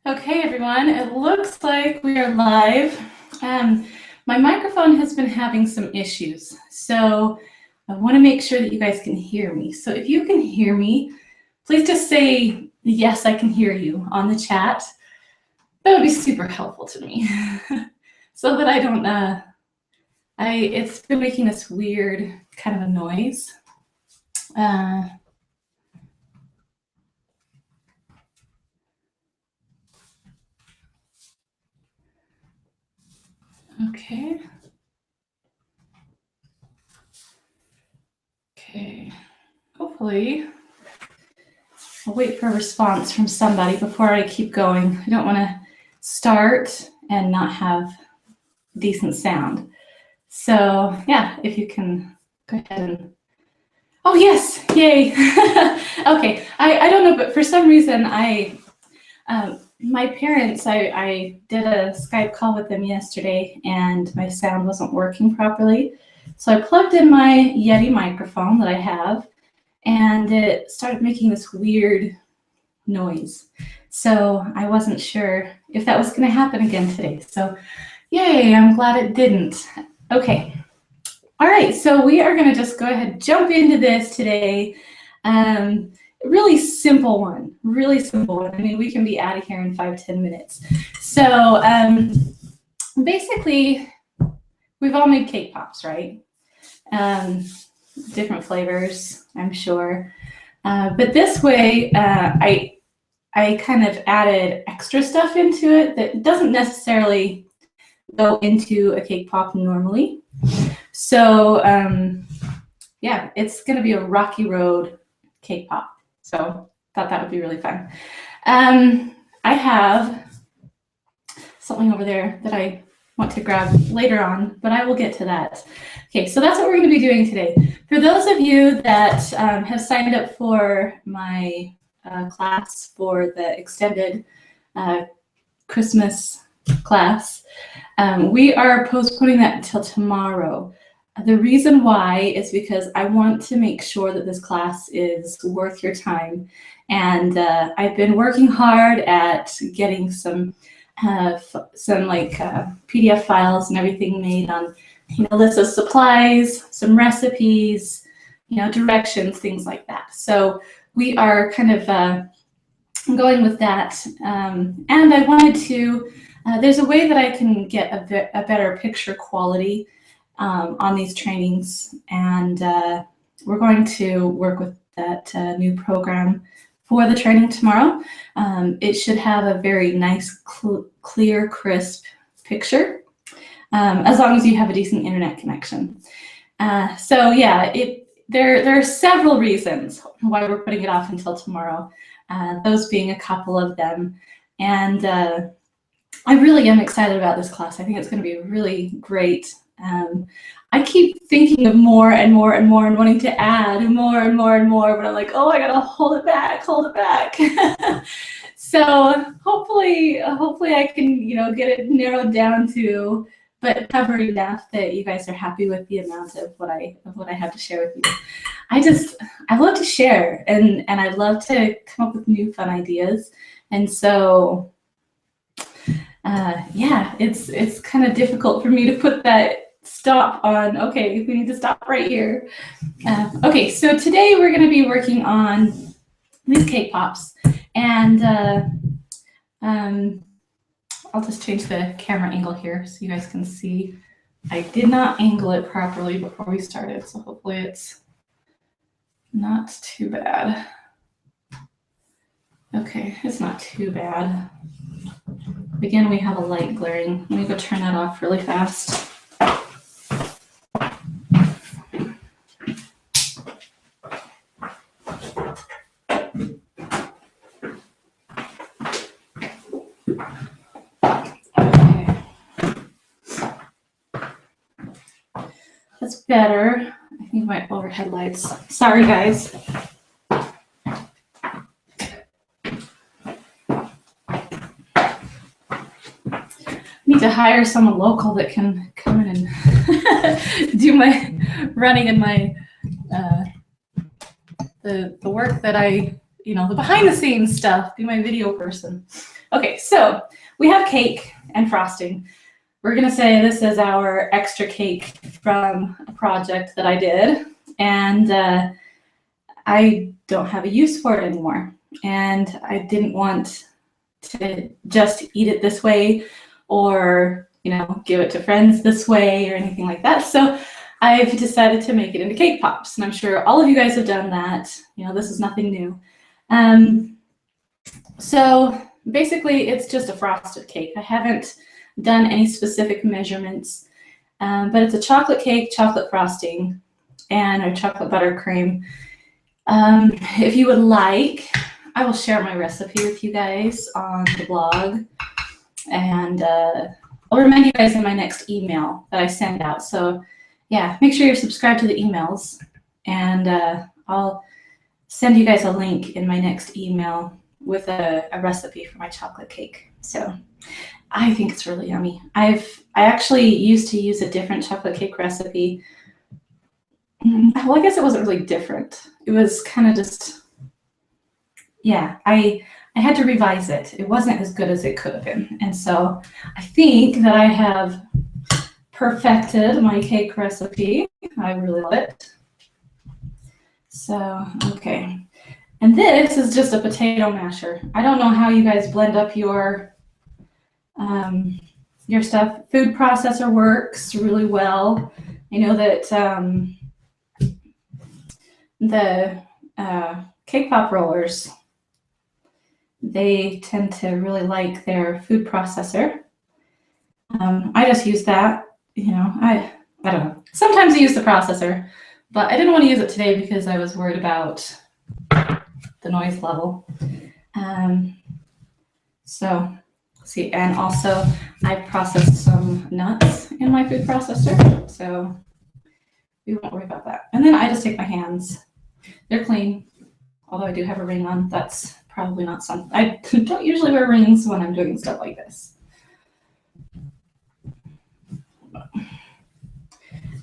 Okay, everyone, it looks like we are live. My microphone has been having some issues, so I want to make sure that you guys can hear me. So if you can hear me, please just say, yes, I can hear you on the chat. That would be super helpful to me so that I don't, it's been making this weird kind of a noise. Okay. Okay. Hopefully, I'll wait for a response from somebody before I keep going. I don't want to start and not have decent sound. So yeah, if you can go ahead and, oh yes, yay. Okay, I don't know, but for some reason my parents, I did a Skype call with them yesterday and my sound wasn't working properly. So I plugged in my Yeti microphone that I have and it started making this weird noise. So I wasn't sure if that was going to happen again today. So yay, I'm glad it didn't. Okay. All right, so we are going to just go ahead and jump into this today. Really simple one, really simple one. I mean, we can be out of here in 5-10 minutes. So basically, we've all made cake pops, right? Different flavors, I'm sure. But this way, I kind of added extra stuff into it that doesn't necessarily go into a cake pop normally. So yeah, it's going to be a rocky road cake pop. So thought that would be really fun. I have something over there that I want to grab later on, but I will get to that. Okay, so that's what we're going to be doing today. For those of you that have signed up for my class for the extended Christmas class, we are postponing that until tomorrow. The reason why is because I want to make sure that this class is worth your time. And I've been working hard at getting some PDF files and everything made on, lists of supplies, some recipes, directions, things like that. So we are kind of going with that. And I wanted to, there's a way that I can get a better picture quality on these trainings. And we're going to work with that new program for the training tomorrow. It should have a very nice, clear, crisp picture, as long as you have a decent internet connection. So yeah, there are several reasons why we're putting it off until tomorrow, those being a couple of them. And I really am excited about this class. I think it's going to be really great. I keep thinking of more and more and more and wanting to add more and more and more, but I'm like, oh, I gotta hold it back. So hopefully I can, get it narrowed down to, but cover enough that you guys are happy with the amount of what I have to share with you. I love to share and I love to come up with new fun ideas. And so yeah, it's kind of difficult for me to put that stop on, okay, we need to stop right here. Okay, so today we're going to be working on these cake pops. And I'll just change the camera angle here so you guys can see. I did not angle it properly before we started, so hopefully it's not too bad. Okay, it's not too bad. Again, we have a light glaring. Let me go turn that off really fast. That's better. I think my overhead lights. Sorry, guys. Need to hire someone local that can come in and do my running and my the work that I you know, the behind the scenes stuff, be my video person. Okay, so we have cake and frosting. We're gonna say this is our extra cake from a project that I did, and I don't have a use for it anymore. And I didn't want to just eat it this way or, you know, give it to friends this way or anything like that. So I've decided to make it into cake pops, and I'm sure all of you guys have done that. You know, this is nothing new. So basically it's just a frosted cake. I haven't done any specific measurements, but it's a chocolate cake, chocolate frosting, and a chocolate buttercream. If you would like, I will share my recipe with you guys on the blog, and I'll remind you guys in my next email that I send out. So yeah, make sure you're subscribed to the emails, and I'll send you guys a link in my next email with a recipe for my chocolate cake. So I think it's really yummy. I actually used to use a different chocolate cake recipe. Well, I guess it wasn't really different. It was kind of just, yeah, I had to revise it. It wasn't as good as it could have been. And so I think that I have perfected my cake recipe. I really love it. So, okay. And this is just a potato masher. I don't know how you guys blend up your stuff. Food processor works really well. I know that the cake pop rollers, they tend to really like their food processor. I just use that, you know, I don't know. Sometimes I use the processor, but I didn't want to use it today because I was worried about the noise level. So see, and also I processed some nuts in my food processor, so we won't worry about that. And then I just take my hands. They're clean, although I do have a ring on. That's probably not something. I don't usually wear rings when I'm doing stuff like this.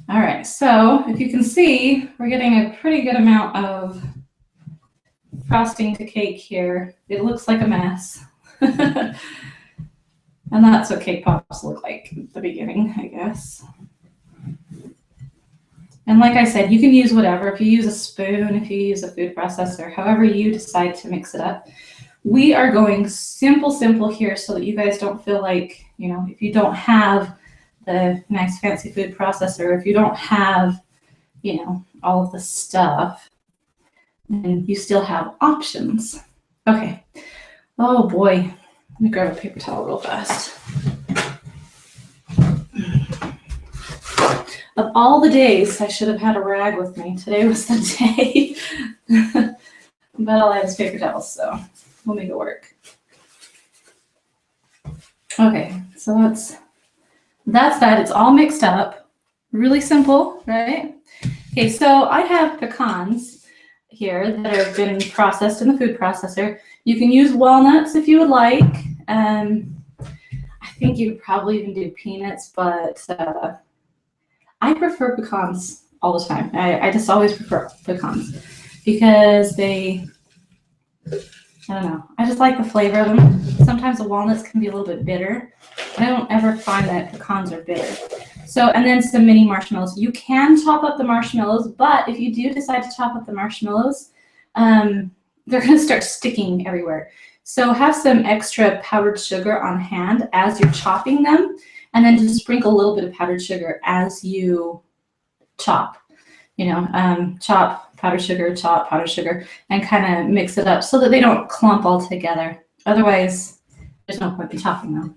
All right, so if you can see, we're getting a pretty good amount of frosting to cake here. It looks like a mess. And that's what cake pops look like at the beginning, I guess. And like I said, you can use whatever. If you use a spoon, if you use a food processor, however you decide to mix it up. We are going simple here so that you guys don't feel like, you know, if you don't have the nice fancy food processor, if you don't have, you know, all of the stuff, then you still have options. Okay. Oh boy. Let me grab a paper towel real fast. Of all the days, I should have had a rag with me. Today was the day. But all I have is paper towels, so we'll make it work. Okay, so that's that. It's all mixed up. Really simple, right? Okay, so I have pecans here that have been processed in the food processor. You can use walnuts if you would like. I think you could probably even do peanuts, but I prefer pecans all the time. I just always prefer pecans because they, I don't know, I just like the flavor of them. Sometimes the walnuts can be a little bit bitter. I don't ever find that pecans are bitter. So, and then some mini marshmallows. You can chop up the marshmallows, but if you do decide to chop up the marshmallows, they're going to start sticking everywhere. So have some extra powdered sugar on hand as you're chopping them, and then just sprinkle a little bit of powdered sugar as you chop. You know, chop powdered sugar, and kind of mix it up so that they don't clump all together. Otherwise, there's no point in chopping them.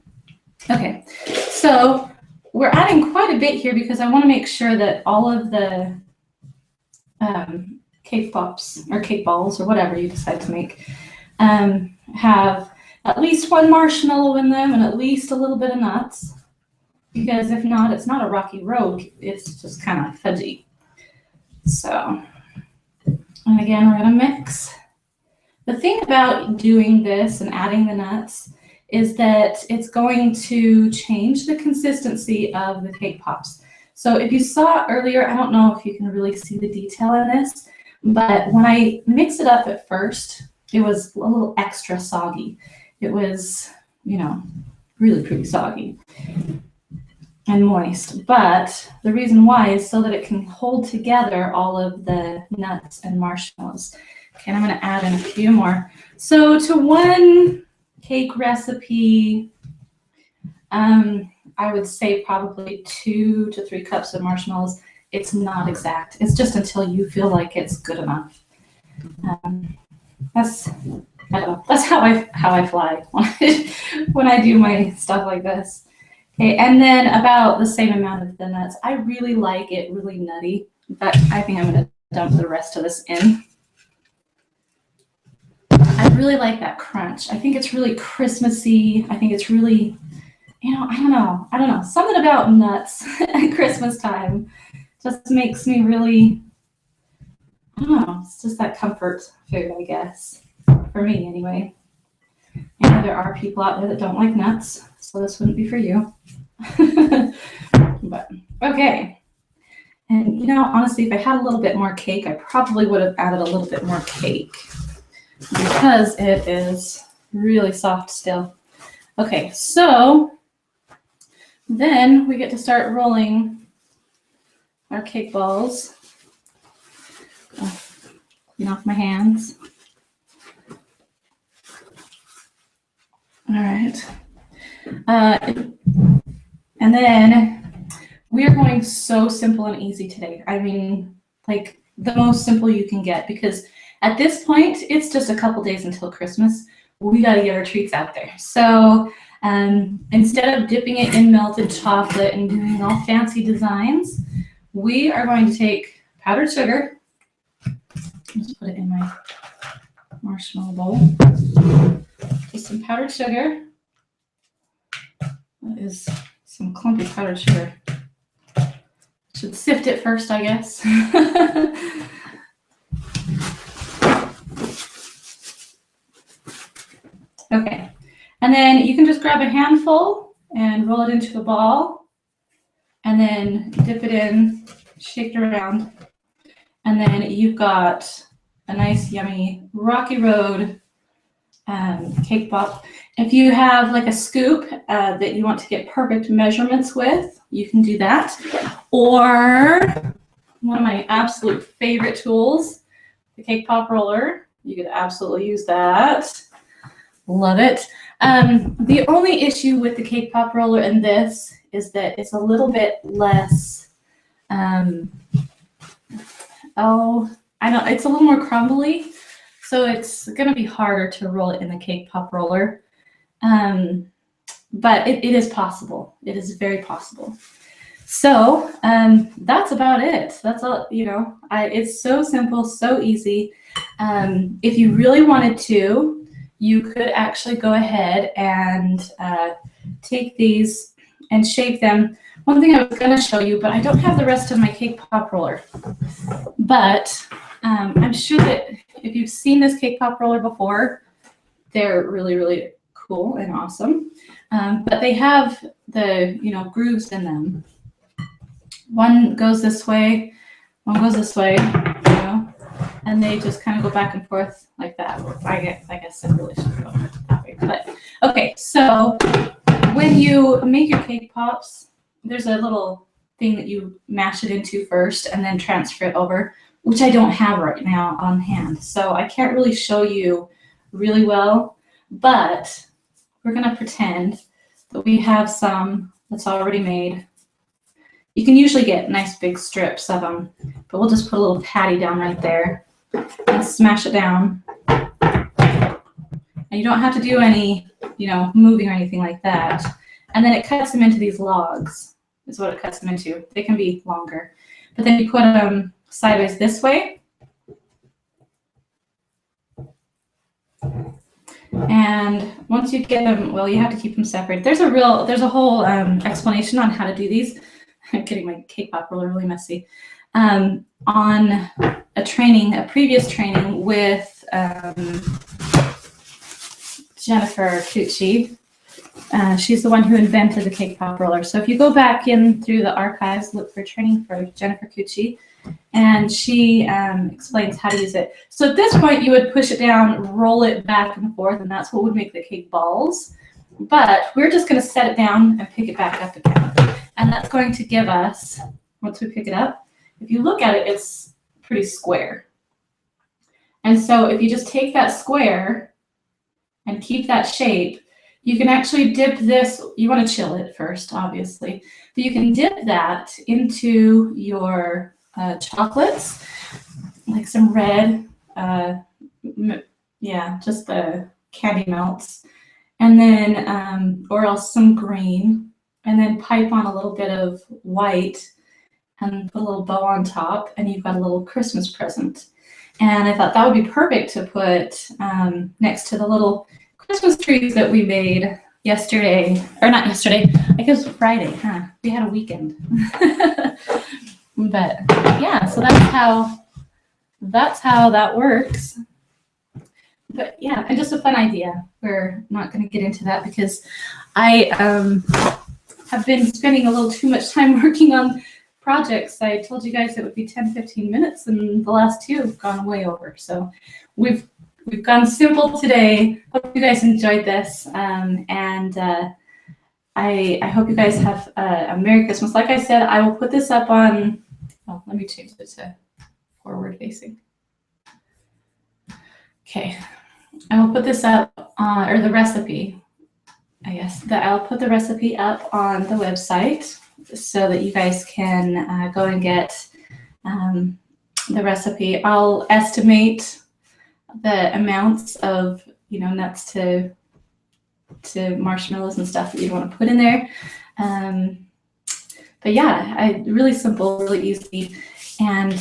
Okay, so we're adding quite a bit here because I want to make sure that all of the cake pops or cake balls or whatever you decide to make have at least one marshmallow in them and at least a little bit of nuts, because if not, it's not a rocky road, it's just kind of fudgy. So, and again, we're going to mix. The thing about doing this and adding the nuts is that it's going to change the consistency of the cake pops. So if you saw earlier, I don't know if you can really see the detail in this, but when I mixed it up at first, it was a little extra soggy. It was, you know, really pretty soggy and moist. But the reason why is so that it can hold together all of the nuts and marshmallows. Okay, and I'm going to add in a few more. So to one cake recipe, I would say probably 2 to 3 cups of marshmallows. It's not exact. It's just until you feel like it's good enough. That's I don't know. That's how I fly when I do my stuff like this. Okay, and then about the same amount of the nuts. I really like it really nutty. In fact, I think I'm going to dump the rest of this in. I really like that crunch. I think it's really Christmassy. I think it's really, you know, I don't know. Something about nuts at Christmas time just makes me really, I don't know. It's just that comfort food, I guess. For me, anyway. I know there are people out there that don't like nuts, so this wouldn't be for you. But, okay. And, you know, honestly, if I had a little bit more cake, I probably would have added a little bit more cake because it is really soft still. Okay, so then we get to start rolling our cake balls. Clean off my hands. All right. And then we are going so simple and easy today. I mean, like the most simple you can get, because at this point, it's just a couple days until Christmas. We got to get our treats out there. So instead of dipping it in melted chocolate and doing all fancy designs, we are going to take powdered sugar. Let's put it in my marshmallow bowl. Just some powdered sugar. That is some clumpy powdered sugar. Should sift it first, I guess. Okay, and then you can just grab a handful and roll it into a ball, and then dip it in, shake it around, and then you've got a nice, yummy Rocky Road cake pop. If you have like a scoop that you want to get perfect measurements with, you can do that. Or one of my absolute favorite tools, the cake pop roller. You could absolutely use that. Love it. The only issue with the cake pop roller in this is that it's a little bit less, it's a little more crumbly. So it's going to be harder to roll it in the cake pop roller. But it is possible. It is very possible. So that's about it. That's all, you know, it's so simple, so easy. If you really wanted to, you could actually go ahead and take these and shape them. One thing I was going to show you, but I don't have the rest of my cake pop roller. But I'm sure that if you've seen this cake pop roller before, they're really, really cool and awesome. But they have the, you know, grooves in them. One goes this way, one goes this way, you know, and they just kind of go back and forth like that. I guess I really should go that way. But okay, so when you make your cake pops, there's a little thing that you mash it into first and then transfer it over, which I don't have right now on hand. So I can't really show you really well, but we're gonna pretend that we have some that's already made. You can usually get nice big strips of them, but we'll just put a little patty down right there and smash it down. And you don't have to do any, you know, moving or anything like that. And then it cuts them into these logs, is what it cuts them into. They can be longer. But then you put them sideways this way. And once you get them, well, you have to keep them separated. There's a whole explanation on how to do these. I'm getting my cake pop roller really messy. On a previous training with Jennifer Cucci. She's the one who invented the cake pop roller. So if you go back in through the archives, look for training for Jennifer Cucci. and she explains how to use it. So at this point, you would push it down, roll it back and forth, and that's what would make the cake balls. But we're just going to set it down and pick it back up again. And that's going to give us, once we pick it up, if you look at it, it's pretty square. And so if you just take that square and keep that shape, you can actually dip this, you want to chill it first, obviously, but you can dip that into your chocolates, like some red, yeah, just the candy melts, and then, or else some green, and then pipe on a little bit of white and put a little bow on top, and you've got a little Christmas present. And I thought that would be perfect to put next to the little Christmas trees that we made yesterday, or not yesterday, I guess Friday, huh? We had a weekend. But yeah, so that's how that works. But yeah, and just a fun idea. We're not going to get into that because I have been spending a little too much time working on projects. I told you guys it would be 10-15 minutes, and the last two have gone way over. So we've gone simple today. Hope you guys enjoyed this, and I hope you guys have a Merry Christmas. Like I said, I will put this up on. Oh, let me change it to forward facing. Okay, I will put this up on, or the recipe, I guess, that I'll put the recipe up on the website so that you guys can go and get the recipe. I'll estimate the amounts of, you know, nuts to marshmallows and stuff that you want to put in there. But yeah, really simple, really easy. And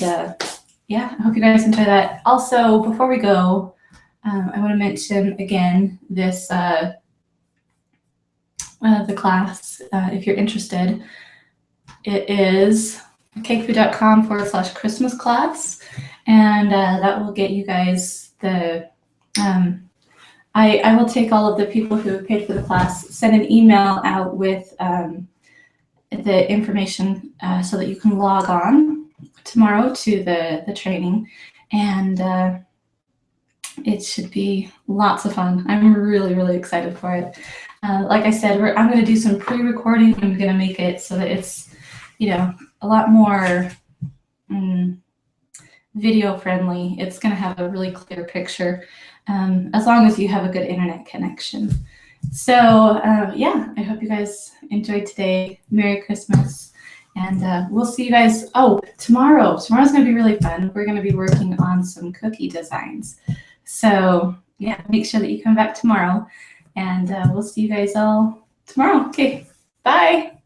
yeah, I hope you guys enjoy that. Also, before we go, I want to mention again this, the class, if you're interested. It is cakefu.com/Christmas class, and that will get you guys the, I will take all of the people who have paid for the class, send an email out with the information so that you can log on tomorrow to the training, and it should be lots of fun. I'm really, really excited for it. Like I said, I'm going to do some pre-recording. I'm going to make it so that it's, you know, a lot more video friendly. It's going to have a really clear picture, as long as you have a good internet connection. So yeah, I hope you guys enjoyed today. Merry Christmas. And we'll see you guys. Oh, tomorrow's going to be really fun. We're going to be working on some cookie designs. So yeah, make sure that you come back tomorrow, and we'll see you guys all tomorrow. Okay, bye.